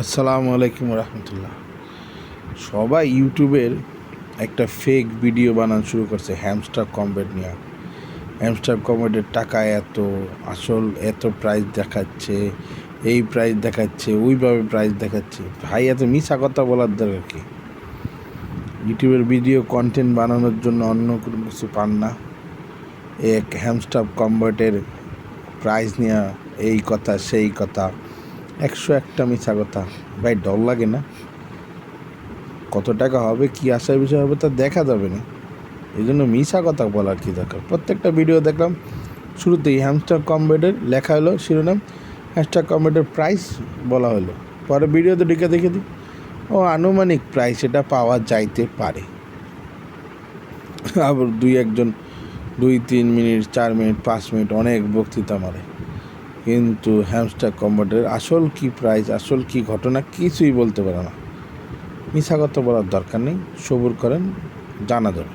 আসসালামু আলাইকুম রহমতুল্লাহ। সবাই ইউটিউবের একটা ফেক ভিডিও বানানো শুরু করছে হ্যামস্টার কম্বেট নিয়ে। হ্যামস্টার কম্বেটের টাকা এত, আসল এত প্রাইস দেখাচ্ছে, এই প্রাইস দেখাচ্ছে, ওইভাবে প্রাইস দেখাচ্ছে। ভাই, এত মিছা কথা বলার দরকার কি? ইউটিউবের ভিডিও কন্টেন্ট বানানোর জন্য অন্য কোনো কিছু পান না। এক হ্যামস্টার কম্বেটের প্রাইস নিয়ে এই কথা সেই কথা, 101টা মিছা কথা। ভাই, ডর লাগে না? কত টাকা হবে, কি আসার বিষয় হবে তা দেখা যাবে না, এই জন্য মিছা কথা বলার কী দরকার? প্রত্যেকটা ভিডিও দেখলাম শুরুতেই হ্যামস্টার কম্বেটের লেখা হলো শিরোনাম, হ্যামস্টার কম্বেটের প্রাইস বলা হলো, পরে ভিডিওতে ঢুকে দেখে দিই ও আনুমানিক প্রাইস এটা পাওয়া যাইতে পারে। আবার একজন 2-3 মিনিট, 4 মিনিট, 5 মিনিট অনেক বক্তৃতা মারে, কিন্তু হ্যামস্টার কম্বেটের আসল কি প্রাইস, আসল কি ঘটনা কিছুই বলতে পারে না। মিছা কথা বলার দরকার নেই, সবুর করেন, জানা যাবে।